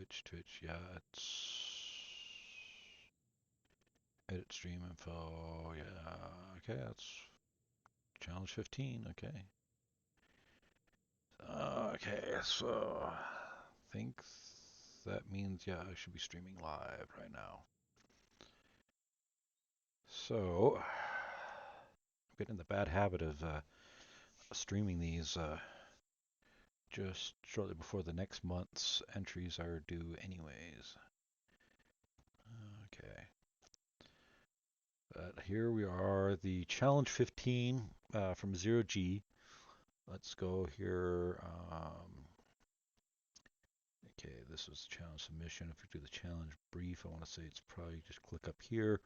Twitch, yeah, it's edit stream info, yeah, okay, that's challenge 15, okay. Okay, so I think that means, yeah, I should be streaming live right now. So, I'm getting in the bad habit of streaming these just shortly before the next month's entries are due anyways. Okay. But here we are, the challenge 15 from ZeroG. Let's go here. Okay, this was challenge submission. If we do the challenge brief, I want to say it's probably just click up here.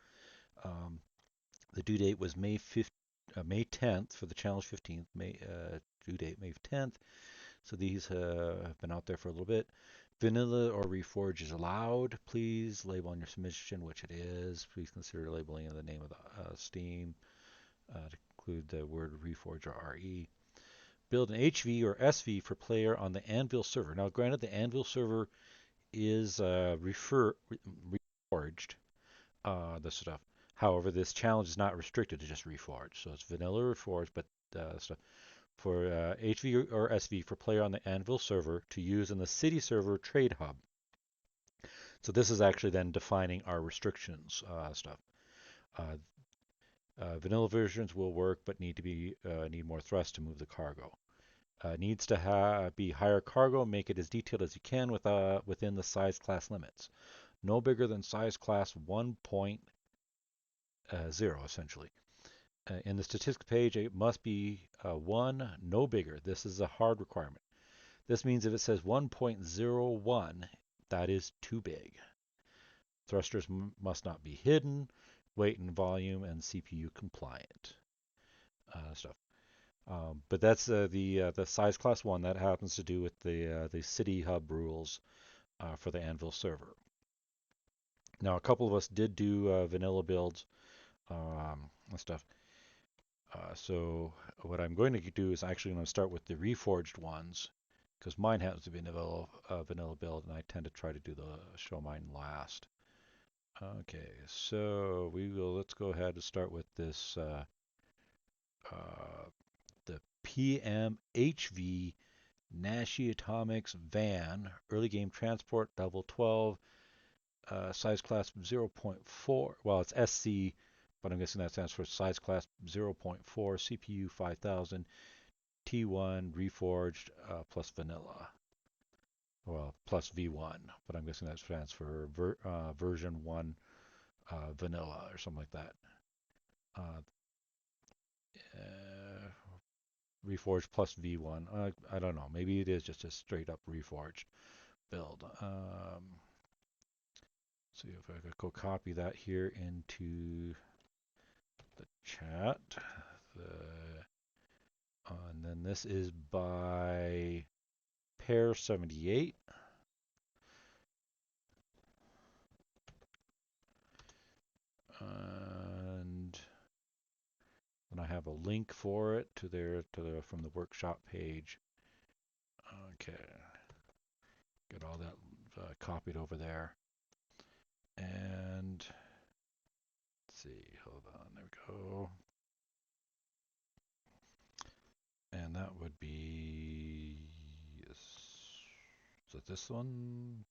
The due date was May 10th for the challenge 15th. Due date May 10th. So these have been out there for a little bit. Vanilla or Reforge is allowed. Please label on your submission, which it is. Please consider labeling the name of the Steam to include the word Reforge or RE. Build an HV or SV for player on the Anvil server. Now, granted, the Anvil server is reforged, this stuff. However, this challenge is not restricted to just Reforged. So it's vanilla Reforged, but stuff for HV or SV for player on the Anvil server to use in the city server trade hub. So this is actually then defining our restrictions stuff. Vanilla versions will work, but need more thrust to move the cargo. Needs to be higher cargo. Make it as detailed as you can within the size class limits. No bigger than size class 1.0, essentially. In the statistics page, it must be 1, no bigger. This is a hard requirement. This means if it says 1.01, that is too big. Thrusters must not be hidden, weight and volume, and CPU compliant stuff. But that's the size class 1. That happens to do with the city hub rules for the Anvil server. Now, a couple of us did do vanilla builds and stuff. So what I'm going to do is actually going to start with the reforged ones because mine happens to be a vanilla build, and I tend to try to show mine last. Okay, so let's go ahead and start with this the PMW-HV-Nashi Atomics van, early game transport, level 12, size class 0.4. Well, it's SC, but I'm guessing that stands for size class 0.4, CPU 5000, T1, reforged, plus vanilla. Well, plus V1, but I'm guessing that stands for version 1 vanilla or something like that. Uh, Reforged plus V1. I don't know. Maybe it is just a straight up Reforged build. See if I could go copy that here into the chat. And then this is by Pair 78. And then I have a link for it from the workshop page. Okay, get all that copied over there. And let's see, hold on, there we go. And that would be, is it this one?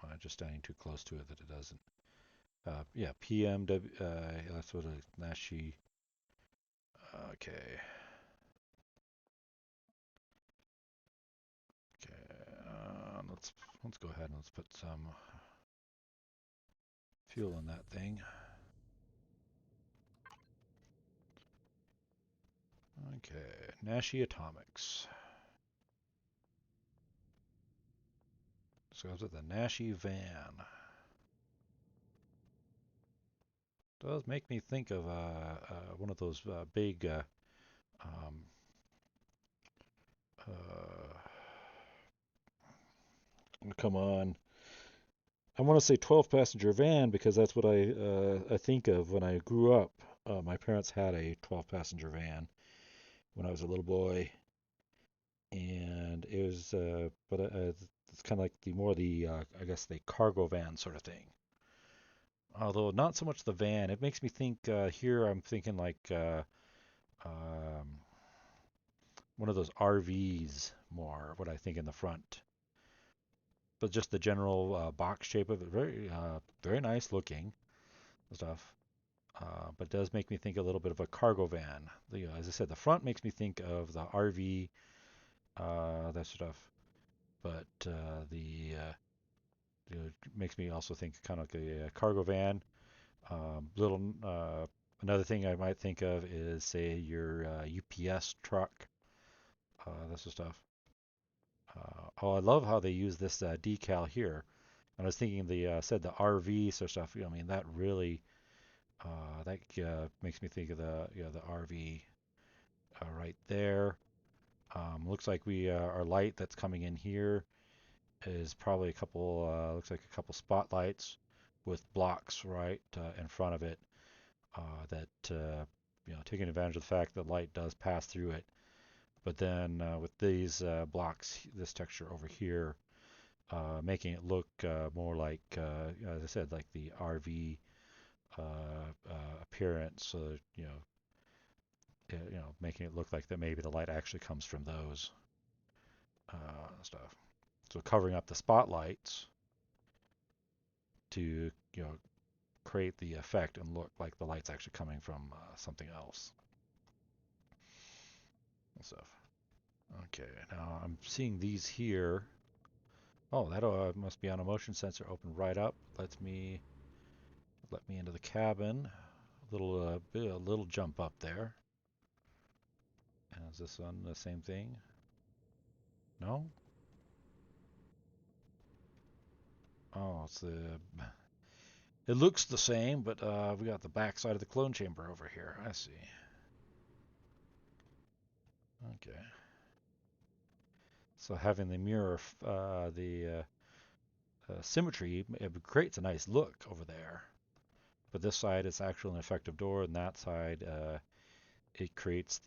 I'm just standing too close to it that it doesn't. Yeah, PMW, that's what a Nashi, okay. Okay, let's go ahead and let's put some fuel in that thing. Okay, Nashi Atomics. So goes with the Nashi van. Does make me think of one of those big um, come on. I want to say 12 passenger van because that's what I think of when I grew up. My parents had a 12 passenger van when I was a little boy. and it was, it's kind of like I guess the cargo van sort of thing. Although not so much the van. It makes me think here. I'm thinking like um, one of those RVs more. What I think in the front, but just the general box shape of it, very nice looking stuff. But it does make me think a little bit of a cargo van. As I said, the front makes me think of the RV, that stuff. But makes me also think kind of like a cargo van. Little Another thing I might think of is say your UPS truck, that sort of stuff. Oh, I love how they use this decal here. And I was thinking said the RV sort of stuff. I mean that really that makes me think of the RV right there. Looks like our light that's coming in here is probably looks like a couple spotlights with blocks right in front of it that taking advantage of the fact that light does pass through it. But then with these blocks, this texture over here, making it look more like, as I said, like the RV appearance. So making it look like that maybe the light actually comes from those stuff. So covering up the spotlights to create the effect and look like the light's actually coming from something else and stuff. Okay, now I'm seeing these here. Oh, that must be on a motion sensor. Open right up. Let me into the cabin. A little jump up there. And is this on the same thing? No. Oh, It looks the same, but we got the back side of the clone chamber over here. I see. Okay. So having the mirror, the symmetry, it creates a nice look over there. But this side is actually an effective door, and that side, it creates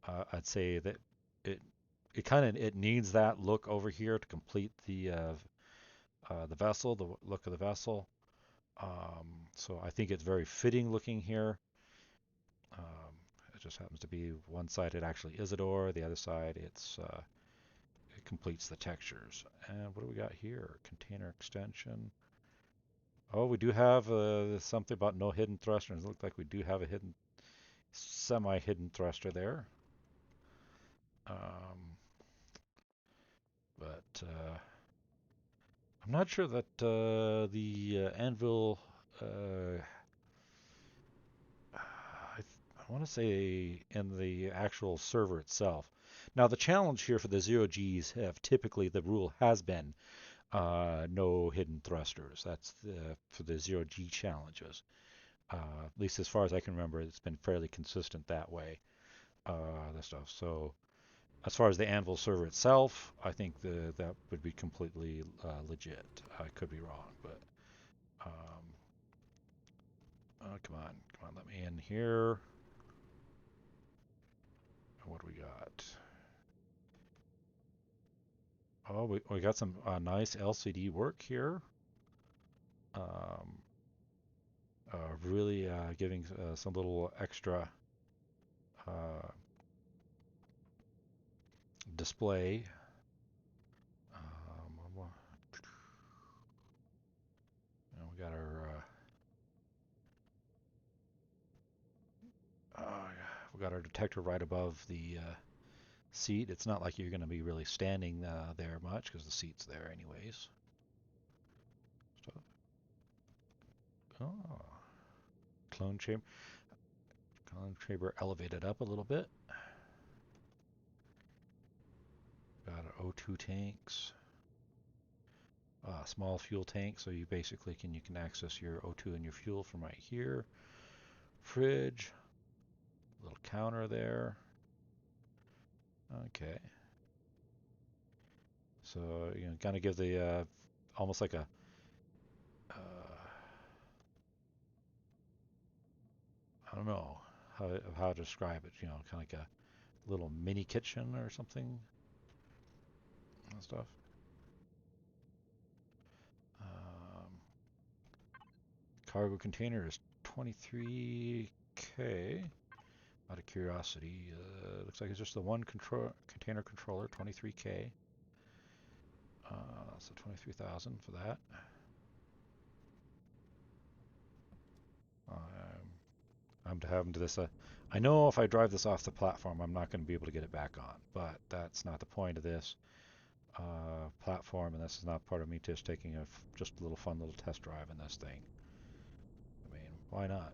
I'd say that it it needs that look over here to complete the vessel, the look of the vessel. So I think it's very fitting looking here. Um, it just happens to be one side it actually is a door, the other side it completes the textures. And what do we got here? Container extension. Oh, we do have something about no hidden thruster. It looks like we do have a semi-hidden thruster there. Um, but I'm not sure that the anvil. I want to say in the actual server itself. Now the challenge here for the zero Gs have typically the rule has been no hidden thrusters. That's for the zero G challenges. At least as far as I can remember, it's been fairly consistent that way. The stuff. So as far as the Anvil server itself, I think that would be completely legit. I could be wrong, but come on, let me in here. What do we got? Oh, we got some nice LCD work here. Um, really giving some little extra uh, display. We got we got our detector right above the seat. It's not like you're going to be really standing there much because the seat's there anyways. So, oh, clone chamber. Clone chamber elevated up a little bit. Got our O2 tanks. Small fuel tank, so you basically you can access your O2 and your fuel from right here. Fridge, little counter there. Okay. So kind of give the almost like a I don't know how to describe it. Kind of like little mini kitchen or something and stuff. Um, Cargo container is 23K. Out of curiosity, looks like it's just the one container controller, 23K. So 23,000 for that. I'm having to this. I know if I drive this off the platform, I'm not going to be able to get it back on, but that's not the point of this platform, and this is not part of me just taking just a little fun little test drive in this thing. I mean, why not?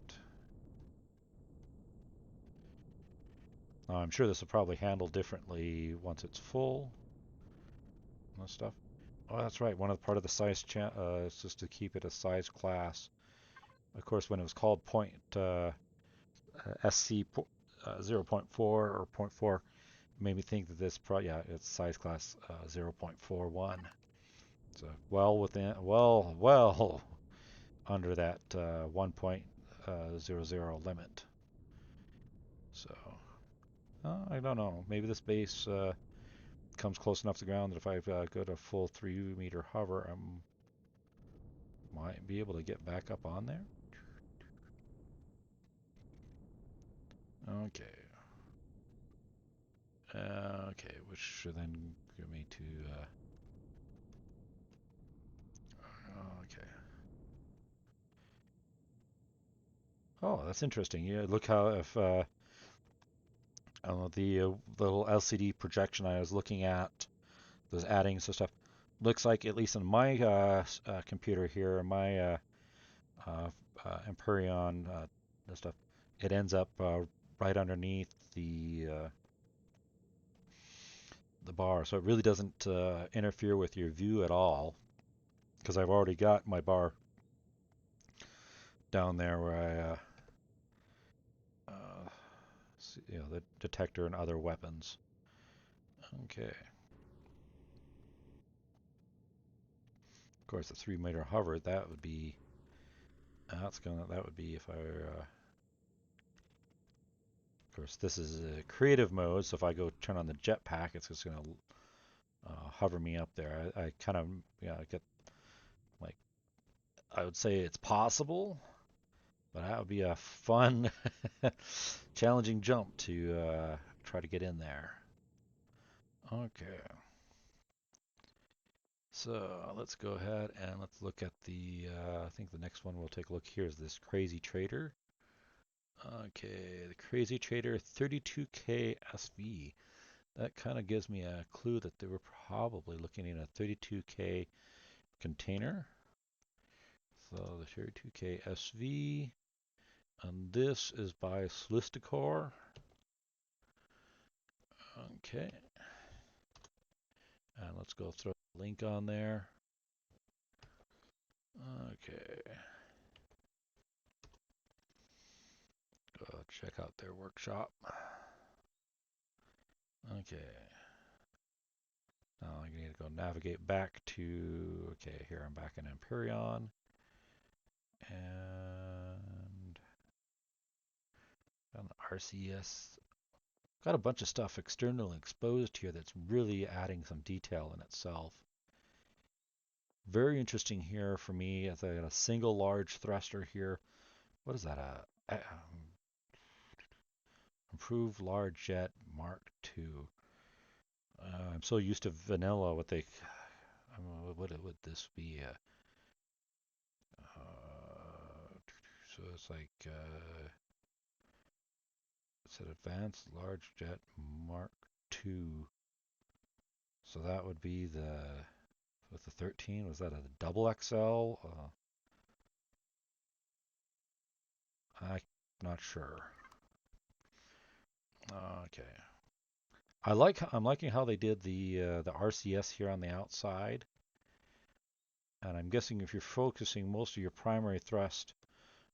I'm sure this will probably handle differently once it's full and stuff. Oh, that's right. One of the part of the size is just to keep it a size class. Of course, when it was called SC 0.4 or zero point 0.4, made me think that this it's size class 0.41. So well within, well under that 1.00 limit. So I don't know. Maybe this base comes close enough to the ground that if I've got a full 3-meter hover, I might be able to get back up on there. Okay. Okay, which should then get me to. Okay. Oh, that's interesting. Yeah, look how if the little LCD projection I was looking at, those adding some stuff, looks like at least in my computer here, my Empyrean stuff, it ends up right underneath the bar, so it really doesn't interfere with your view at all. Because I've already got my bar down there where the detector and other weapons. Okay. Of course, the 3-meter hover, that would be if I were. Of course, this is a creative mode, so if I go turn on the jetpack, it's just going to hover me up there. I kind of get like, I would say it's possible, but that would be a fun, challenging jump to try to get in there. Okay. So let's go ahead and let's look at I think the next one we'll take a look here is this Crazy Trader. Okay, the Crazy Trader 32K SV. That kind of gives me a clue that they were probably looking at a 32K container. So the 32K SV. And this is by sulusdacor. Okay. And let's go throw a link on there. Okay. Go check out their workshop. Okay. Now I need to go navigate back to, okay, here I'm back in Empyrean. And on the RCS. Got a bunch of stuff externally exposed here that's really adding some detail in itself. Very interesting here for me. As I got a single large thruster here. What is that? Improved large jet Mark II. I'm so used to vanilla. What would this be? So it's like it's an advanced large jet Mark II. So that would be with the 13. Was that a double XL? I'm not sure. Okay. I'm liking how they did the RCS here on the outside. And I'm guessing if you're focusing most of your primary thrust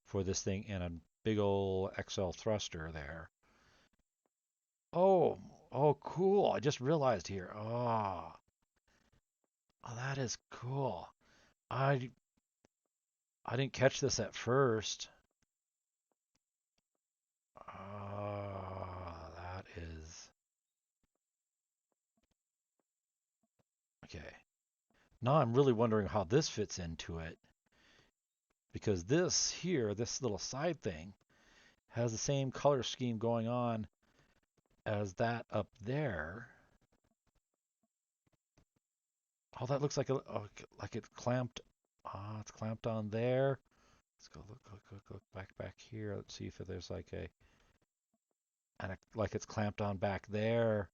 for this thing in a big old XL thruster there. Oh, cool. I just realized here. Oh, that is cool. I didn't catch this at first. Oh, that is Okay. Now I'm really wondering how this fits into it, because this here, this little side thing, has the same color scheme going on as that up there. Oh, that looks like like it clamped. Ah, it's clamped on there. Let's go look back here. Let's see if there's like like it's clamped on back there.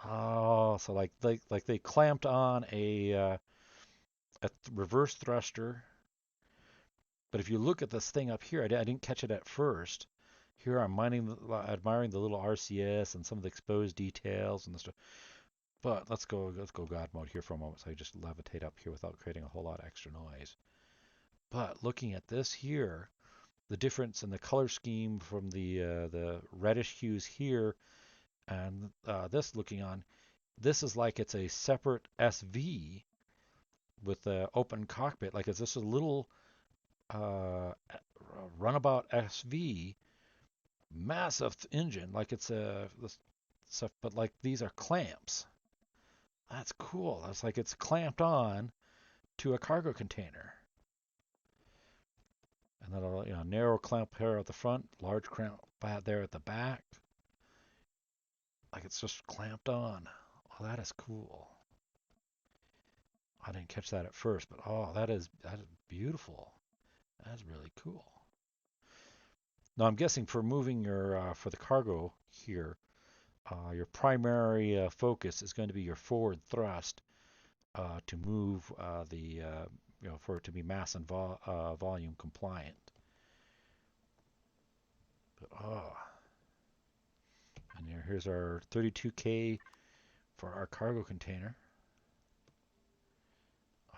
Oh, so like they clamped on a reverse thruster. But if you look at this thing up here, I didn't catch it at first. Here I'm admiring the little RCS and some of the exposed details and the stuff. But let's go God mode here for a moment, so I just levitate up here without creating a whole lot of extra noise. But looking at this here, the difference in the color scheme from the reddish hues here and this looking on, this is like it's a separate SV with the open cockpit. Like it's just a little runabout SV, massive engine, like it's a stuff, but like these are clamps. That's cool. That's like it's clamped on to a cargo container. And then a narrow clamp here at the front, large clamp there at the back. Like it's just clamped on. Oh, that is cool. I didn't catch that at first, but oh, that is beautiful. That's really cool. Now I'm guessing for moving your for the cargo here, your primary focus is going to be your forward thrust to move for it to be mass and volume compliant. But and here's our 32K for our cargo container.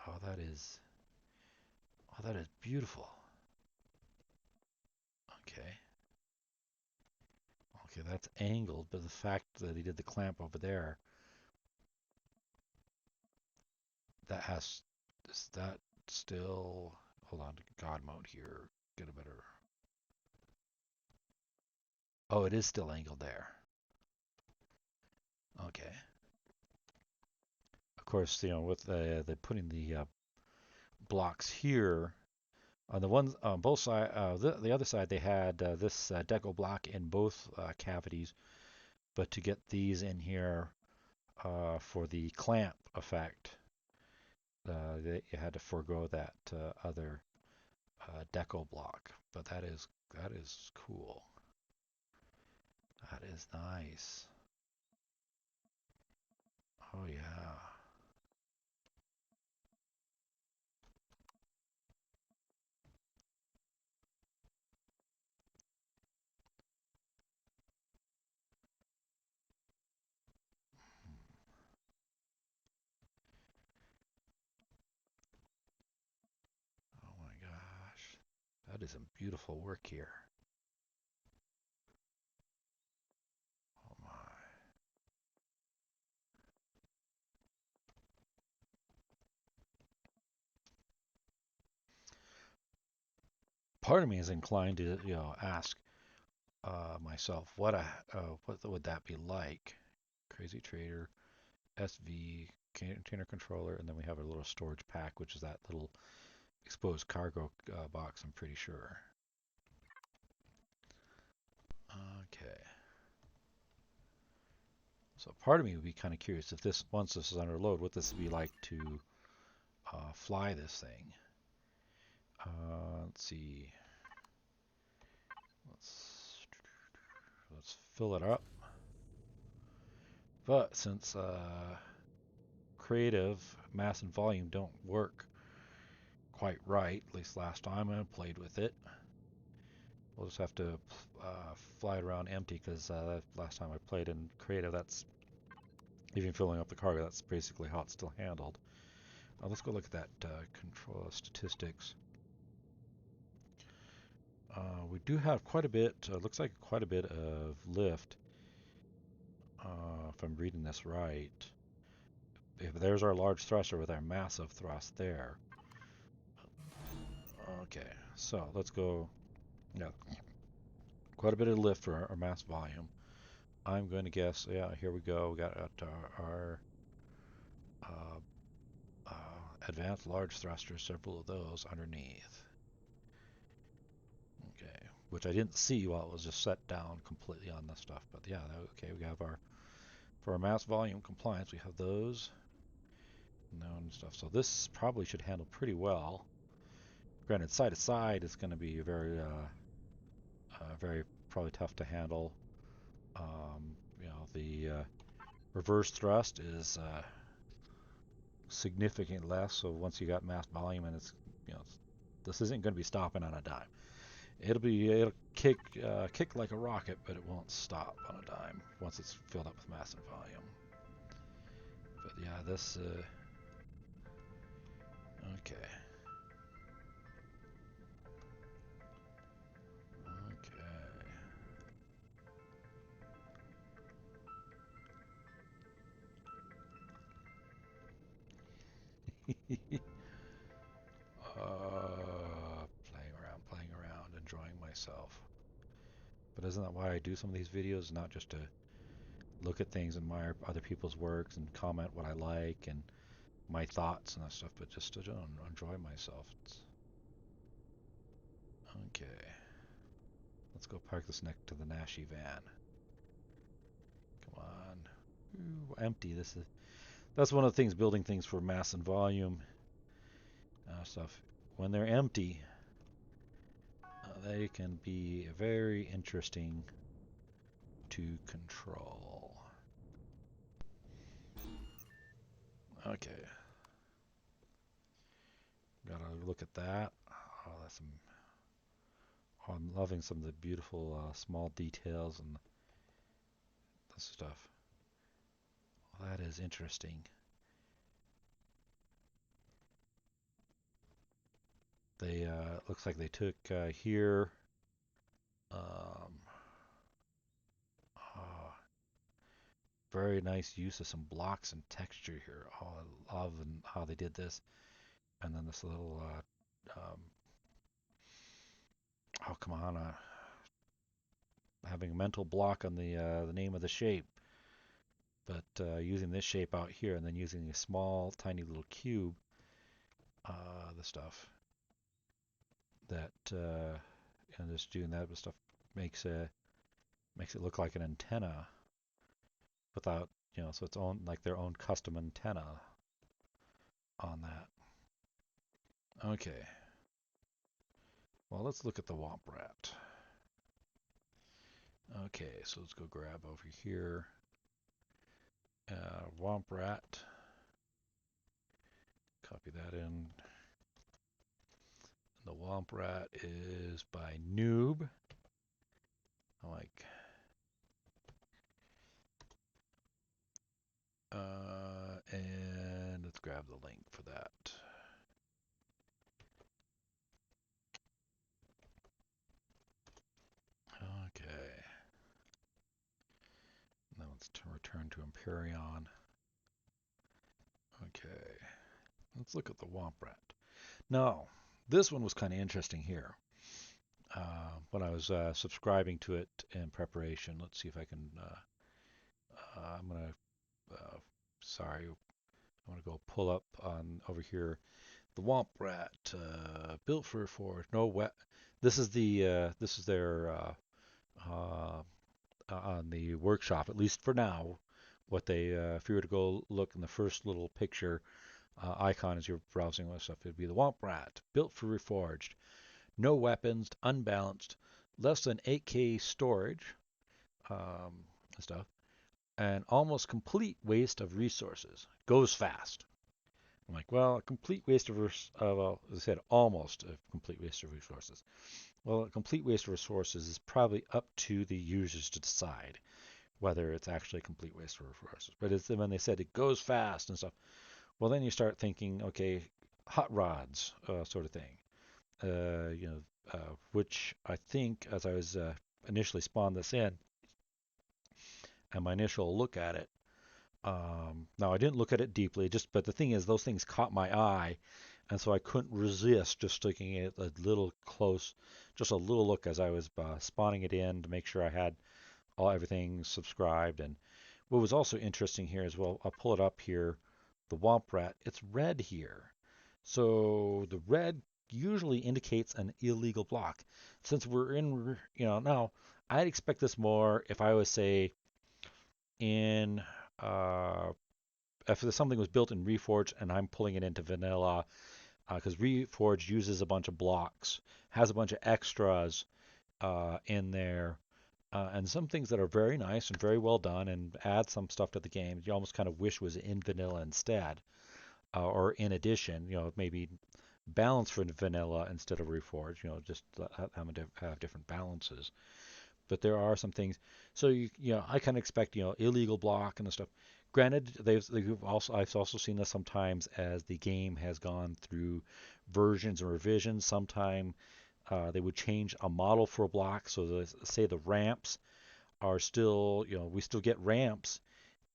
Oh, that is beautiful. Okay. Okay, that's angled, but the fact that he did the clamp over there, is that still, hold on, God mode here, get a better, oh, it is still angled there. Okay. Of course, with the putting the blocks here, on the ones on both sides, the other side, they had this deco block in both cavities, but to get these in here for the clamp effect, you had to forego that other deco block. But that is cool. That is nice. Oh yeah. Oh my gosh. That is some beautiful work here. Oh my. Part of me is inclined to, ask myself, what would that be like? Crazy Trader, SV, container controller, and then we have a little storage pack, which is that little exposed cargo box, I'm pretty sure. Okay. So part of me would be kind of curious if once this is under load, what this would be like to fly this thing. Let's see. Let's fill it up. But since creative, mass, and volume don't work quite right, at least last time I played with it, we'll just have to fly it around empty, because last time I played in creative, that's even filling up the cargo, that's basically how it's still handled. Let's go look at that control statistics. We do have quite a bit, looks like quite a bit of lift, if I'm reading this right. If there's our large thruster with our massive thrust there. Okay, so let's go. Yeah, quite a bit of lift for our mass volume. I'm going to guess, yeah, here we go. We got our Uh, Advanced large thrusters, several of those underneath. Okay, which I didn't see while it was just set down completely on this stuff. But yeah, okay, we have our, for our mass volume compliance, we have those known stuff. So this probably should handle pretty well. Granted, side to side is going to be very probably tough to handle. You know, the reverse thrust is significantly less. So once you got mass volume, and it's, you know, this isn't going to be stopping on a dime. It'll kick like a rocket, but it won't stop on a dime once it's filled up with mass and volume. But yeah, this okay. Okay. Playing around, enjoying myself. But isn't that why I do some of these videos? Not just to look at things, admire other people's works, and comment what I like and my thoughts and that stuff, but just to enjoy myself. Okay. Let's go park this next to the Nashi van. Come on. Ooh, empty. That's one of the things, building things for mass and volume stuff. When they're empty, they can be very interesting to control. Okay. Gotta look at that. Oh, that's some. Oh, I'm loving some of the beautiful small details and this stuff. Well, that is interesting. They looks like they took here. Um, oh, very nice use of some blocks and texture here. Oh, I love how they did this. And then this little oh, come on, having a mental block on the name of the shape, but using this shape out here and then using a small, tiny little cube, the stuff that and just doing that with stuff makes it look like an antenna without, you know, so it's own like their own custom antenna on that. Okay. Well, let's look at the Womp Rat. Okay, so let's go grab over here. Womp Rat. Copy that in. The Womp Rat is by Noob. I like. And let's grab the link for that. Okay. Now let's return to Empyrean. Okay. Let's look at the Womp Rat. Now, this one was kind of interesting here. When I was subscribing to it in preparation, let's see if I can. I'm gonna. Sorry, I'm gonna go pull up on over here. The Womp Rat, built for no wet. This is their on the workshop, at least for now. What they, if you were to go look in the first little picture icon as you're browsing all this stuff, it'd be the Womp Rat, built for reforged, no weapons, unbalanced, less than 8K storage, stuff, and almost complete waste of resources. Goes fast. I'm like, well, a complete waste of, well, as I said, almost a complete waste of resources. Well, a complete waste of resources is probably up to the users to decide whether it's actually a complete waste of resources. But it's when they said it goes fast and stuff, well, then you start thinking, okay, hot rods sort of thing. Which I think, as I was initially spawned this in, and my initial look at it, now I didn't look at it deeply, but the thing is, those things caught my eye, and so I couldn't resist just taking it a little close, just a little look as I was spawning it in to make sure I had everything subscribed. And what was also interesting here as well, I'll pull it up here, the Womp Rat, it's red here. So the red usually indicates an illegal block. Since we're in, now I'd expect this more if I was, say, in, uh, if something was built in Reforged and I'm pulling it into vanilla, because Reforged uses a bunch of blocks, has a bunch of extras in there, and some things that are very nice and very well done and add some stuff to the game you almost kind of wish was in vanilla instead, or in addition, maybe balance for vanilla instead of Reforged, just having to have different balances. But there are some things. So I kind of expect illegal block and the stuff. Granted, I've also seen this sometimes as the game has gone through versions and revisions. Sometime they would change a model for a block. So say the ramps are still, we still get ramps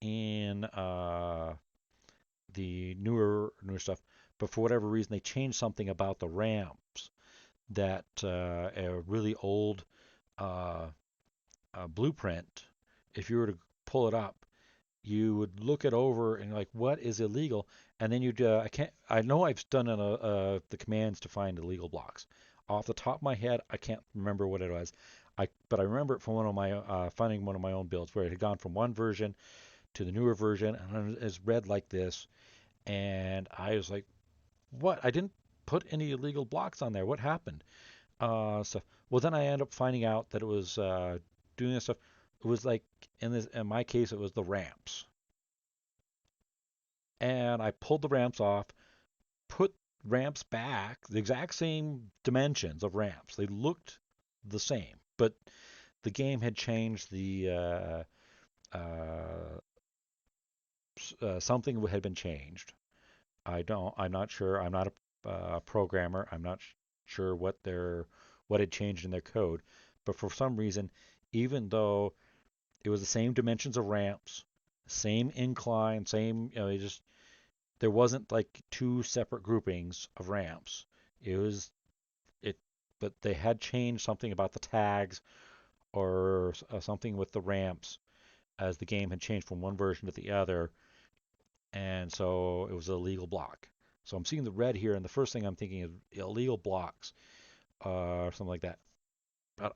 in the newer stuff, but for whatever reason they changed something about the ramps that a really old uh, blueprint, if you were to pull it up, you would look it over and like, what is illegal? And then you'd, I know I've done the commands to find illegal blocks. Off the top of my head, I can't remember what it was. But I remember it from one of my, finding one of my own builds where it had gone from one version to the newer version and it's read like this. And I was like, what? I didn't put any illegal blocks on there. What happened? Well, then I ended up finding out that it was doing this stuff. It was like in my case, it was the ramps, and I pulled the ramps off, put ramps back, the exact same dimensions of ramps. They looked the same, but the game had changed the something had been changed. I'm not sure. I'm not a programmer. I'm not sure what had changed in their code, but for some reason, even though it was the same dimensions of ramps, same incline, same, there wasn't like two separate groupings of ramps. It was it, but they had changed something about the tags or something with the ramps as the game had changed from one version to the other, and so it was a legal block. So I'm seeing the red here, and the first thing I'm thinking is illegal blocks, or something like that. But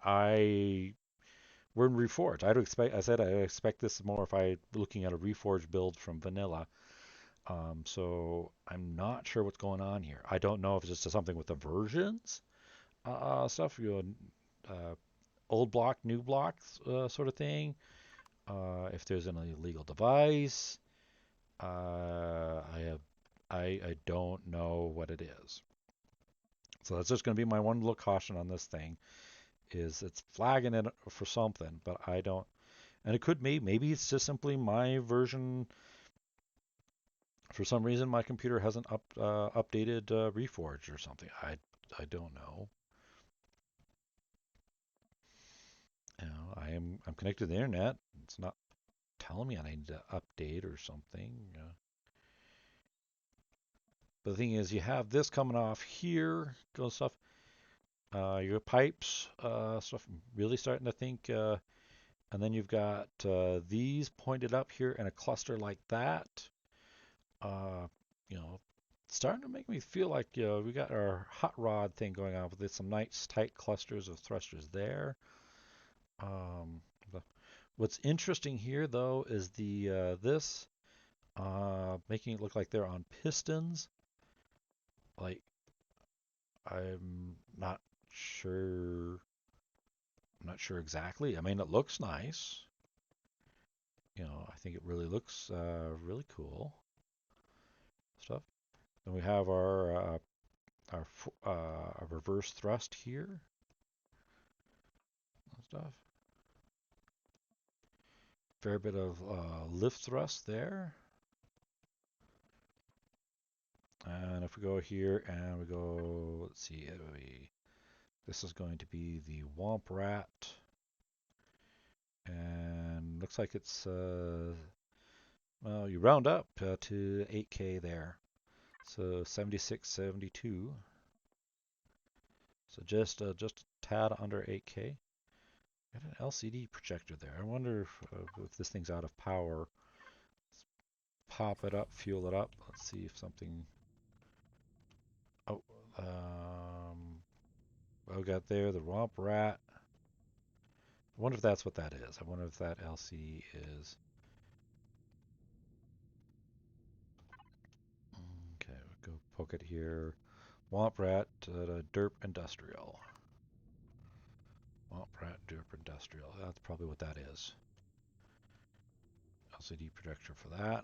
we're in Reforged. I expect this more if I looking at a Reforged build from vanilla. So I'm not sure what's going on here. I don't know if it's just something with the versions stuff, old block, new block sort of thing. If there's an illegal device, I have I don't know what it is. So that's just going to be my one little caution on this thing is it's flagging it for something, but I don't. And it could be maybe it's just simply my version. For some reason, my computer hasn't updated Reforged or something. I don't know. I'm connected to the internet. It's not telling me I need to update or something. But the thing is, you have this coming off here, goes stuff. Your pipes, stuff. Really starting to think. And then you've got these pointed up here in a cluster like that. Uh, you know, starting to make me feel like we got our hot rod thing going on with some nice tight clusters of thrusters there. Um, what's interesting here though is the this making it look like they're on pistons. Like I'm not sure. I'm not sure exactly. I mean, it looks nice. I think it really looks really cool stuff. Then we have our reverse thrust here and stuff. Fair bit of lift thrust there. And if we go here and we go, let's see, this is going to be the Womp Rat. And looks like it's, well, you round up to 8K there. So 76, 72. So just a tad under 8K. Got an LCD projector there. I wonder if this thing's out of power. It's pop it up, fuel it up. Let's see if something. Oh, we got there the Womp Rat. I wonder if that's what that is. I wonder if that LC is. Okay, we'll go poke it here. Womp Rat, Derp Industrial. Womp Rat, Derp Industrial. That's probably what that is. LCD projector for that.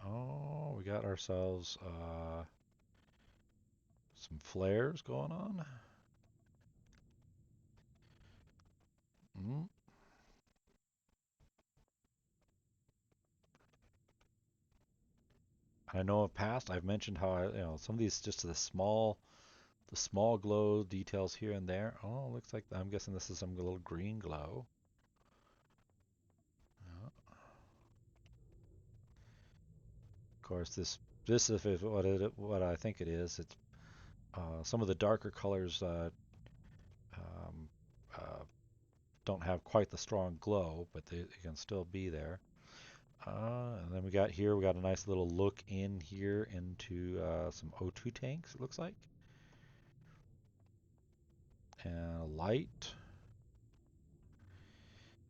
Oh, we got ourselves some flares going on. Mm. I know in past I've mentioned how some of these just the small glow details here and there. Oh, looks like I'm guessing this is some little green glow. Of course, this is what I think it is. It's some of the darker colors um, uh, don't have quite the strong glow, but they can still be there. And then we got a nice little look in here into some O2 tanks, it looks like. And a light.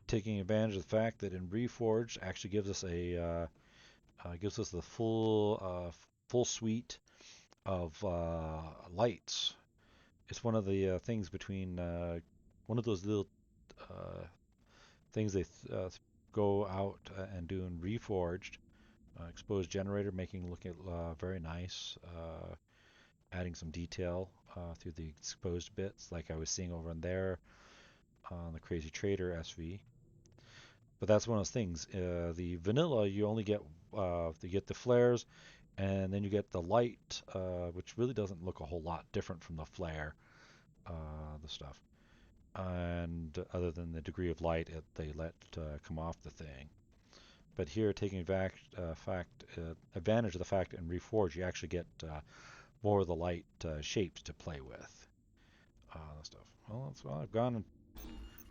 Taking advantage of the fact that in Reforged actually gives us the full suite of lights. It's one of the things between one of those little uh, things they go out and do in Reforged. Exposed generator, making look very nice, adding some detail through the exposed bits, like I was seeing over in there on the Crazy Trader SV. But that's one of those things. The vanilla, you only get the flares, and then you get the light, which really doesn't look a whole lot different from the flare, the stuff. And other than the degree of light they let come off the thing. But here, taking advantage of the fact in Reforge, you actually get more of the light shapes to play with. Stuff. Well, I've gone and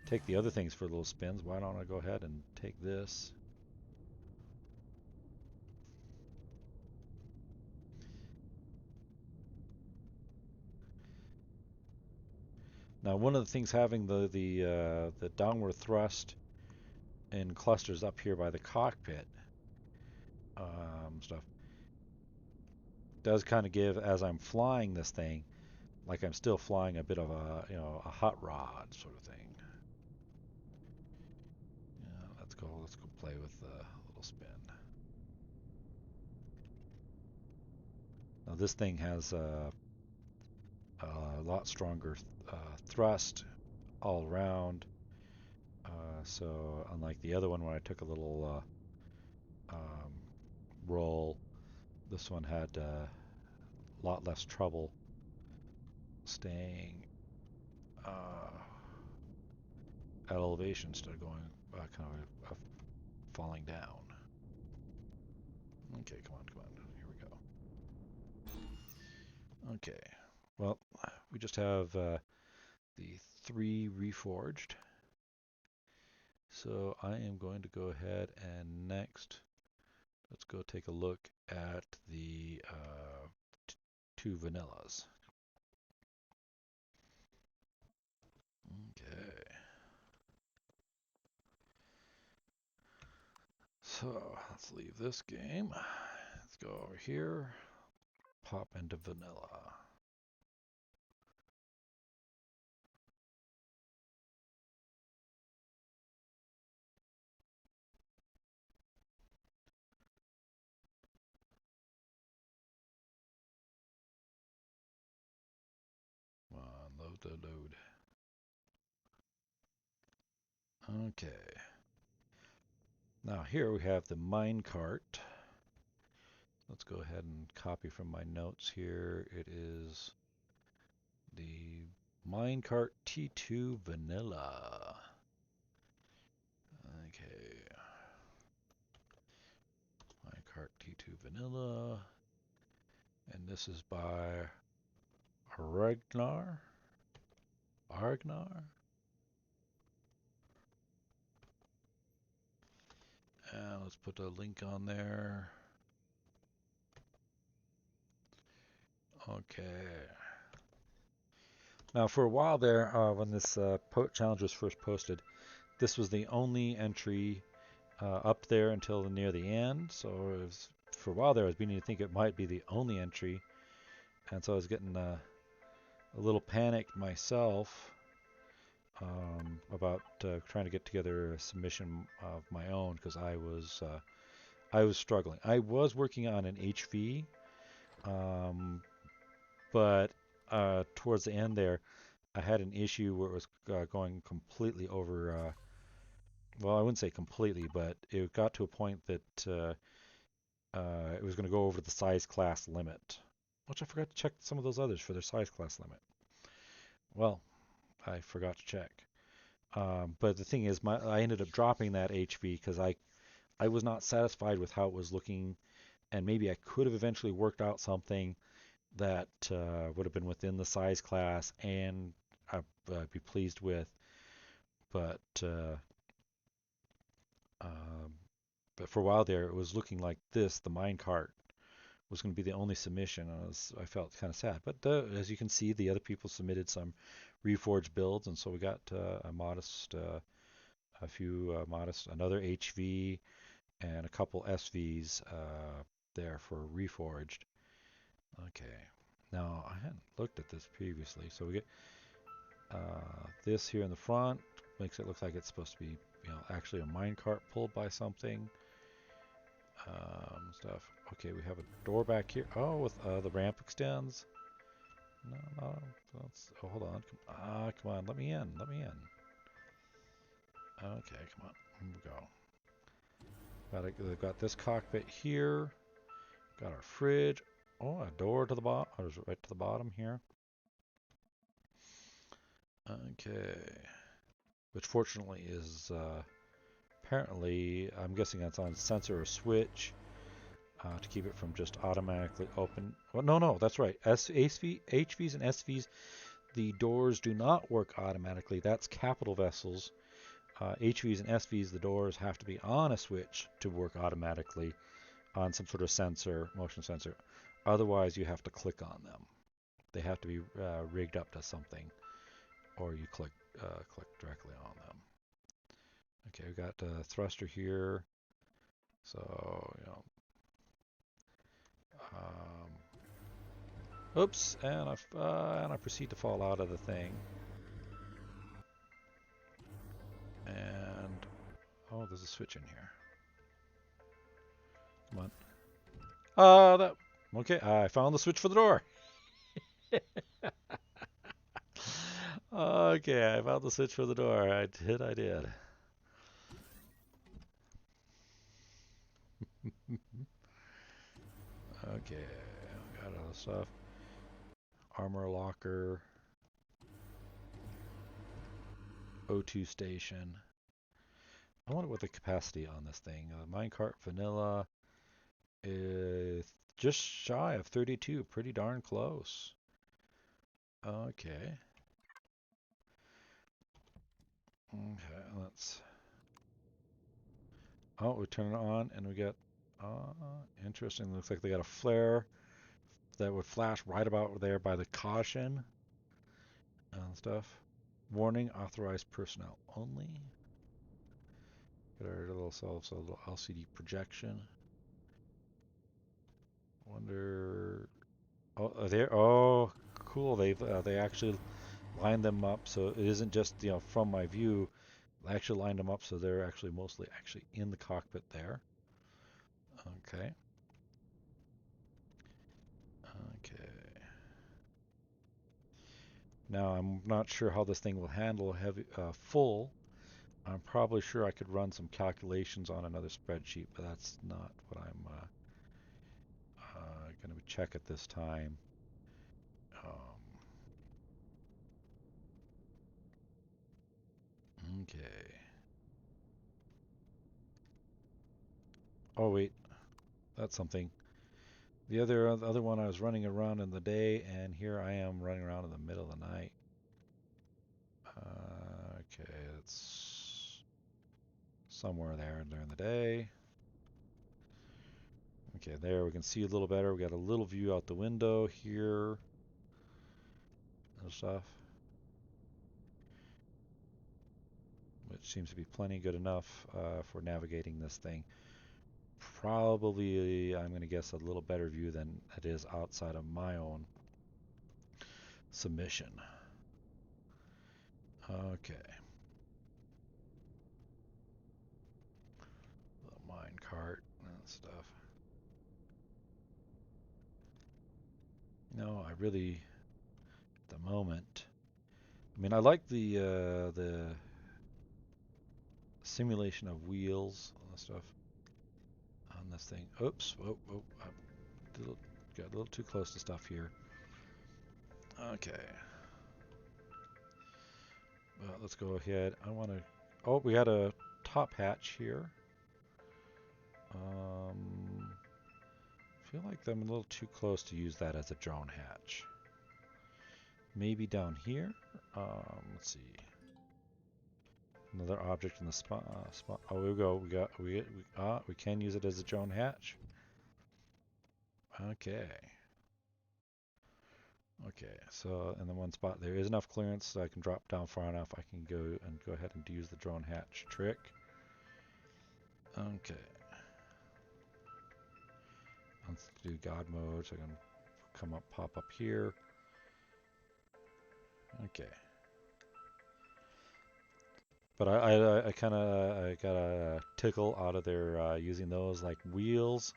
take the other things for little spins. Why don't I go ahead and take this? Now, one of the things having the downward thrust in clusters up here by the cockpit stuff does kind of give, as I'm flying this thing, like I'm still flying a bit of a hot rod sort of thing. Yeah, let's go play with a little spin. Now this thing has a lot stronger thrust all around. So unlike the other one, when I took a little roll, this one had a lot less trouble staying at elevation instead of going kind of falling down. Okay, come on. Here we go. Okay, well, we just have the 3 reforged. So I am going to go ahead and next, let's go take a look at the 2 vanillas. Okay. So let's leave this game. Let's go over here, pop into vanilla. Come on, load. Okay. Now here we have the minecart. Let's go ahead and copy from my notes here. It is the minecart T2 vanilla. Okay. Minecart T2 vanilla. And this is by Aregnar. And let's put a link on there. Okay. Now, for a while there, when this challenge was first posted, this was the only entry up there until near the end. So it was, for a while there, I was beginning to think it might be the only entry, and so I was getting a little panicked myself about trying to get together a submission of my own because I was struggling. I was working on an HV, but towards the end there, I had an issue where it was going completely over. Well, I wouldn't say completely, but it got to a point that it was going to go over the size class limit, which I forgot to check some of those others for their size class limit. Well, I forgot to check. But the thing is, I ended up dropping that HV because I was not satisfied with how it was looking, and maybe I could have eventually worked out something that would have been within the size class and I'd be pleased with. But but for a while there, it was looking like this. The minecart was going to be the only submission. I felt kind of sad. But as you can see, the other people submitted some reforged builds, and so we got another HV and a couple SVs there for reforged. Okay. Now, I hadn't looked at this previously, so we get this here in the front. Makes it look like it's supposed to be, actually a minecart pulled by something. Stuff. Okay, we have a door back here. Oh, with the ramp extends. No, hold on. Come on, let me in. Let me in. Okay, come on. Here we go. They've got this cockpit here. Got our fridge. Oh, a door to the bottom. Right to the bottom here. Okay. Which fortunately is apparently, I'm guessing that's on sensor or switch to keep it from just automatically open. Well, no, that's right. HVs and SVs, the doors do not work automatically. That's capital vessels. HVs and SVs, the doors have to be on a switch to work automatically on some sort of sensor, motion sensor. Otherwise, you have to click on them. They have to be rigged up to something, or you click directly on them. Okay, we got a thruster here. So, oops, and I proceed to fall out of the thing. And oh, there's a switch in here. Come on. Okay, I found the switch for the door. Okay, I found the switch for the door. I did. Okay, got all the stuff. Armor locker. O2 station. I wonder what the capacity on this thing. Minecart vanilla is just shy of 32. Pretty darn close. Okay. Okay, let's. Oh, we turn it on and we get. Interesting. Looks like they got a flare that would flash right about there by the caution and stuff. Warning: authorized personnel only. Got our little LCD projection. Wonder. Oh, there. Oh, cool. They actually lined them up so it isn't just from my view. I actually lined them up so they're actually mostly in the cockpit there. Okay. Okay. Now I'm not sure how this thing will handle heavy full. I'm probably sure I could run some calculations on another spreadsheet, but that's not what I'm going to check at this time. Okay. Oh wait, that's something. The other one I was running around in the day, and here I am running around in the middle of the night. Okay, it's somewhere there during the day. Okay, there we can see a little better. We got a little view out the window here and stuff, which seems to be plenty good enough for navigating this thing. Probably, I'm going to guess, a little better view than it is outside of my own submission. Okay. The mine cart and stuff. No, I really, at the moment, I mean, I like the simulation of wheels and stuff on this thing. Oops, I got a little too close to stuff here. Okay. Well, let's go ahead. I want to. Oh, we had a top hatch here. Feel like I'm a little too close to use that as a drone hatch. Maybe down here. Let's see. Another object in the spot. Oh, we go. We can use it as a drone hatch. Okay. Okay. So in the one spot there is enough clearance, so I can drop down far enough. I can go ahead and use the drone hatch trick. Okay. Let's do God mode, so I can come up, pop up here. Okay. But I kind of got a tickle out of their using those like wheels,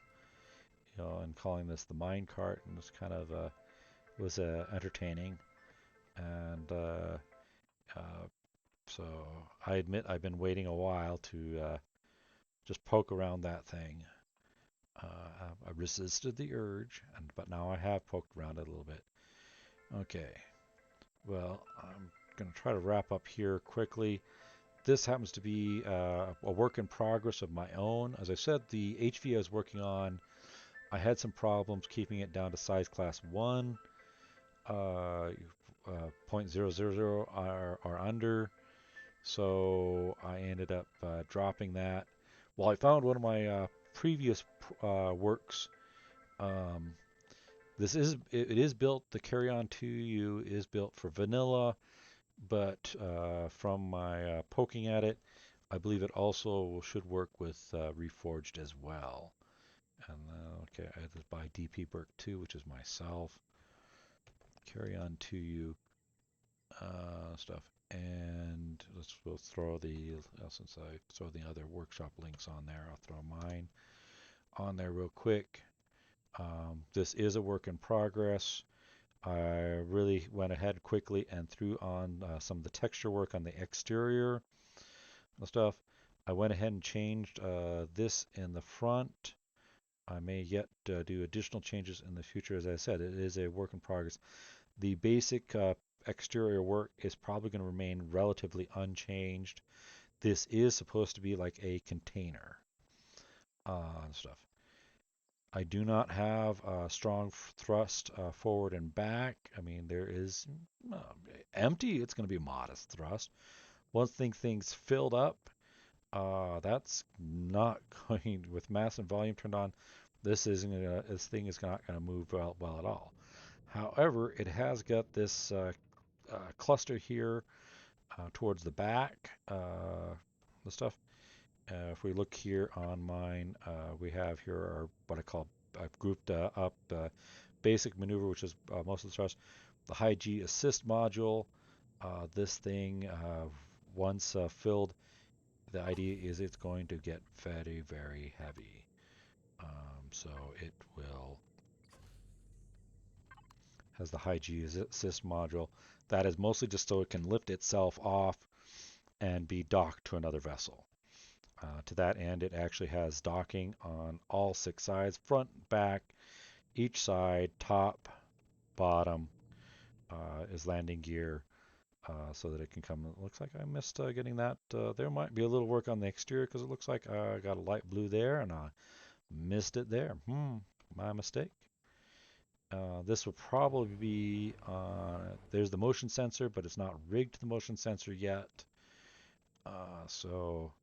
and calling this the mine cart, and it's kind of was entertaining. And so I admit I've been waiting a while to just poke around that thing. I resisted the urge, but now I have poked around it a little bit. Okay. Well, I'm going to try to wrap up here quickly. This happens to be a work in progress of my own. As I said, the HV I was working on, I had some problems keeping it down to size class 1, 0.000 or under. So I ended up dropping that. Well, I found one of my previous works. Um, it is built. The Carri-On 2U is built for vanilla, but from my poking at it, I believe it also should work with Reforged as well. And okay, I had to buy DP Burke 2, which is myself. Carri-On 2U stuff. And we'll throw since I throw the other workshop links on there, I'll throw mine on there real quick. This is a work in progress. I really went ahead quickly and threw on some of the texture work on the exterior stuff. I went ahead and changed this in the front. I may yet do additional changes in the future. As I said, it is a work in progress. The basic exterior work is probably going to remain relatively unchanged. This is supposed to be like a container stuff. I do not have a strong thrust forward and back. I mean, there is empty. It's going to be modest thrust. Once things filled up, that's not going with massive volume turned on. This thing is not going to move well at all. However, it has got this cluster here towards the back. The stuff. If we look here on mine, we have here what I call I've grouped up basic maneuver, which is most of the thrust. The high G assist module. This thing, once filled, the idea is it's going to get very, very heavy. So it will has the high G assist module. That is mostly just so it can lift itself off and be docked to another vessel. To that end, it actually has docking on all 6 sides, front, back, each side, top, bottom is landing gear so that it can come. It looks like I missed getting that. There might be a little work on the exterior because it looks like I got a light blue there and I missed it there. My mistake. This will probably be, there's the motion sensor, but it's not rigged to the motion sensor yet. So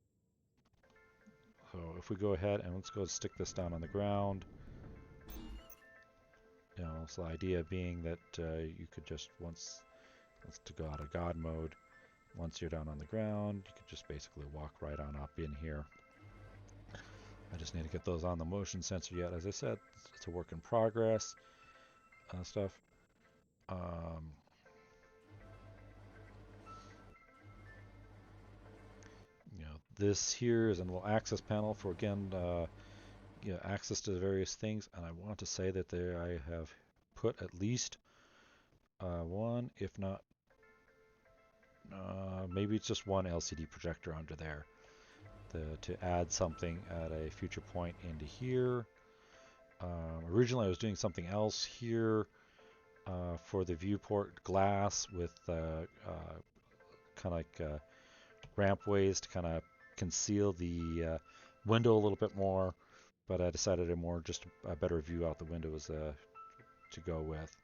if we go ahead and let's go stick this down on the ground. So the idea being that you could just let's to go out of God mode. Once you're down on the ground, you could just basically walk right on up in here. I just need to get those on the motion sensor yet. As I said, it's a work in progress stuff. This here is a little access panel for, again, access to the various things. And I want to say that there I have put at least one, if not, maybe it's just one LCD projector under there to add something at a future point into here. Originally I was doing something else here for the viewport glass with kind of like rampways to kind of conceal the window a little bit more, but I decided just a better view out the window was to go with.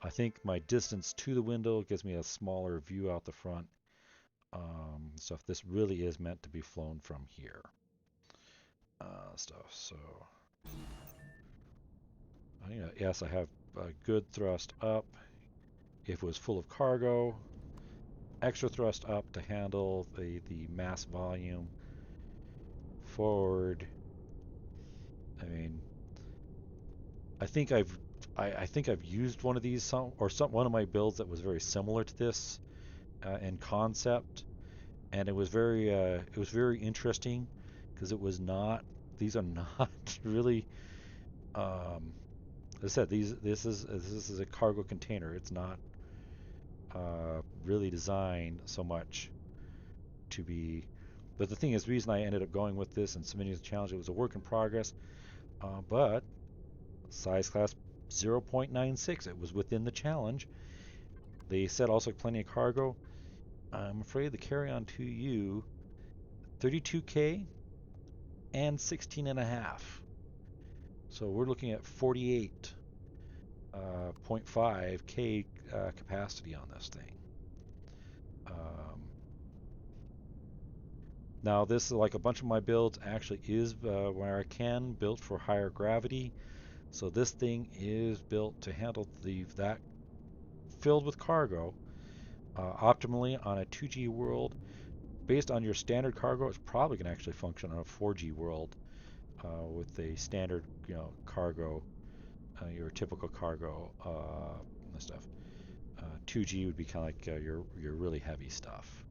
I think my distance to the window gives me a smaller view out the front. So if this really is meant to be flown from here. Stuff. So yes, I have a good thrust up. If it was full of cargo, extra thrust up to handle the mass volume. Forward. I mean, I think I've used one of these one of my builds that was very similar to this in concept, and it was very interesting because it was not. These are not really. As I said, this is a cargo container. It's not really designed so much to be. But the thing is, the reason I ended up going with this and submitting the challenge, it was a work in progress. But size class 0.96, it was within the challenge. They said also plenty of cargo. I'm afraid the Carri-On 2U 32K and 16.5. So we're looking at 48.5K capacity on this thing. Now this is like a bunch of my builds actually is where I can built for higher gravity. So this thing is built to handle that filled with cargo optimally on a 2G world. Based on your standard cargo, it's probably going to actually function on a 4G world with a standard, cargo, your typical cargo and stuff. 2G would be kind of like your really heavy stuff.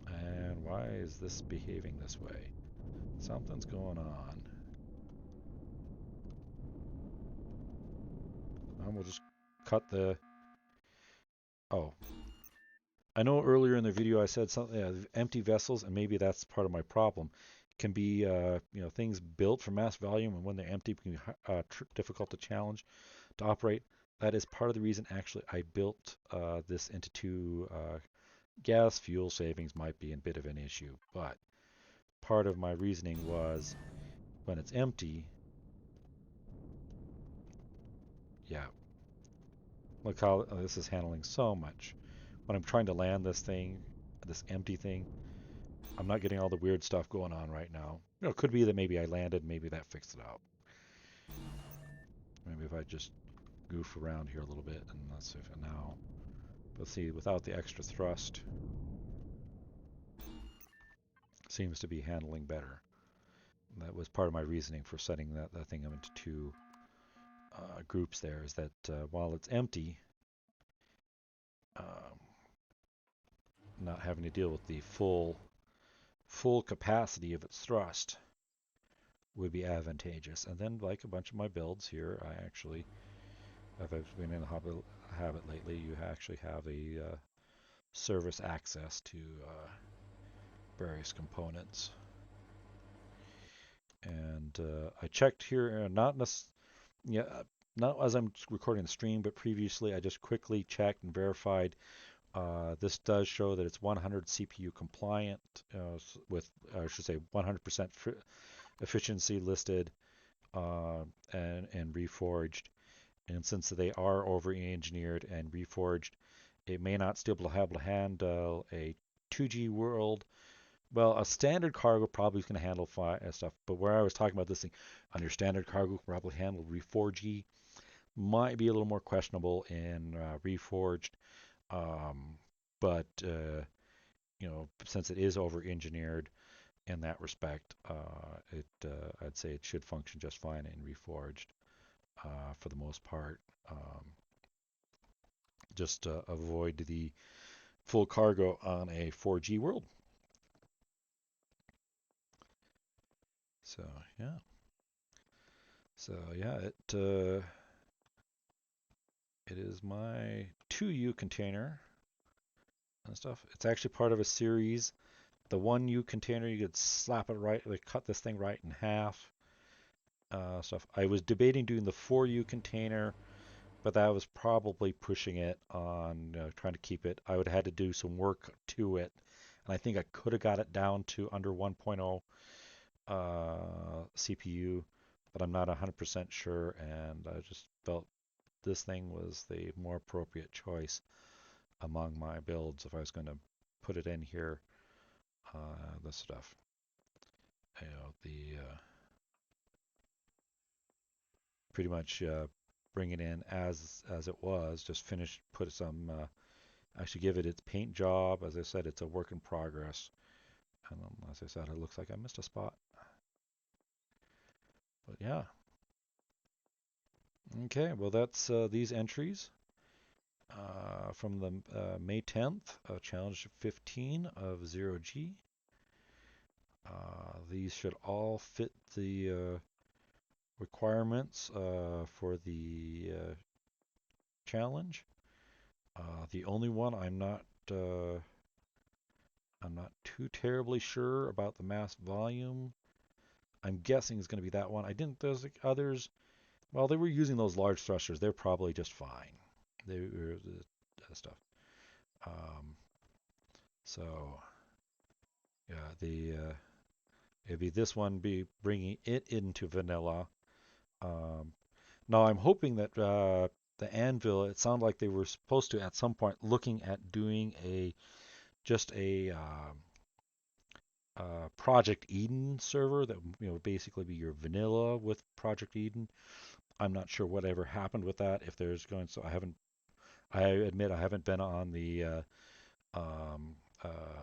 And why is this behaving this way? Something's going on. We'll just cut the... Oh. I know earlier in the video I said something, empty vessels, and maybe that's part of my problem. It can be, things built for mass volume, and when they're empty, it can be difficult to challenge to operate. That is part of the reason, actually, I built this into two. Gas fuel savings might be a bit of an issue, but part of my reasoning was when it's empty, yeah, look how this is handling so much. When I'm trying to land this thing, this empty thing, I'm not getting all the weird stuff going on right now. It could be that maybe I landed, maybe that fixed it out. Maybe if I just goof around here a little bit, and let's see if now, let's see, without the extra thrust, seems to be handling better. That was part of my reasoning for setting that thing into two groups there, is that while it's empty, not having to deal with the full capacity of its thrust would be advantageous. And then, like a bunch of my builds here, I actually, if I've been in the habit lately, you actually have a service access to various components. And I checked here, not as I'm recording the stream, but previously I just quickly checked and verified. This does show that it's 100 CPU compliant with, I should say, 100% efficiency listed and reforged. And since they are over-engineered and reforged, it may not still be able to handle a 2G world. Well, a standard cargo probably is going to handle stuff, but where I was talking about this thing, on your standard cargo can probably handle 4G. Might be a little more questionable in Reforged, um, but since it is over-engineered in that respect, I'd say it should function just fine in Reforged for the most part. Um, just avoid the full cargo on a 4G world. So yeah, it is my 2U container and stuff. It's actually part of a series. The 1U container, you could slap it right, like cut this thing right in half. Stuff. I was debating doing the 4U container, but that was probably pushing it on trying to keep it. I would have had to do some work to it, and I think I could have got it down to under 1.0 CPU, but I'm not 100% sure, and I just felt this thing was the more appropriate choice among my builds if I was going to put it in here. This stuff, the pretty much bring it in as it was, just finish, put some, actually give it its paint job. As I said, it's a work in progress. And as I said, it looks like I missed a spot. But yeah. Okay, well that's these entries from the May 10th, Challenge 15 of ZeroG. These should all fit the requirements for the challenge. The only one I'm not too terribly sure about the mass volume. I'm guessing is going to be that one. I didn't. There's like others. Well, they were using those large thrusters. They're probably just fine. They were stuff. Um, so yeah, the it'd be this one be bringing it into vanilla. Um, Now I'm hoping that the Anvil. It sounded like they were supposed to at some point looking at doing a just a Project Eden server that would basically be your vanilla with Project Eden. I'm not sure whatever happened with that. If there's going, so I haven't. I admit I haven't been on the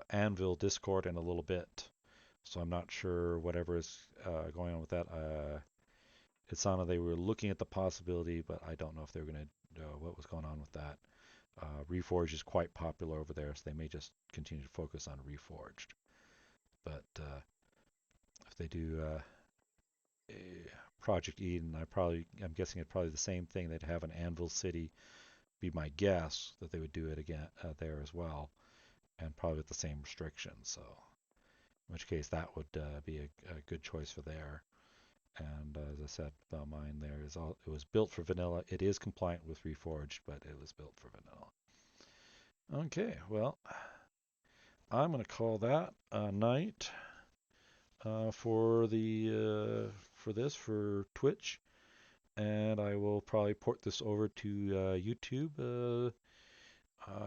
Anvil Discord in a little bit, so I'm not sure whatever is going on with that. It sounded they were looking at the possibility, but I don't know if they were going to what was going on with that. Reforged is quite popular over there, so they may just continue to focus on Reforged. But if they do Project Eden, I'm guessing it's probably the same thing. They'd have an Anvil City, be my guess that they would do it again there as well, and probably with the same restrictions. So, in which case that would be a good choice for there. And as I said, mine there is all. It was built for vanilla. It is compliant with Reforged, but it was built for vanilla. Okay, well, I'm going to call that a night for Twitch, and I will probably port this over to YouTube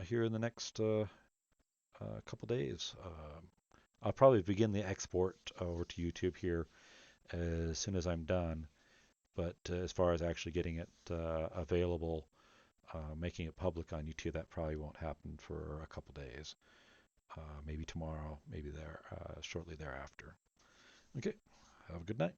here in the next couple days. I'll probably begin the export over to YouTube here as soon as I'm done. But as far as actually getting it available, making it public on YouTube, that probably won't happen for a couple days. Maybe tomorrow, maybe there shortly thereafter. Okay, have a good night.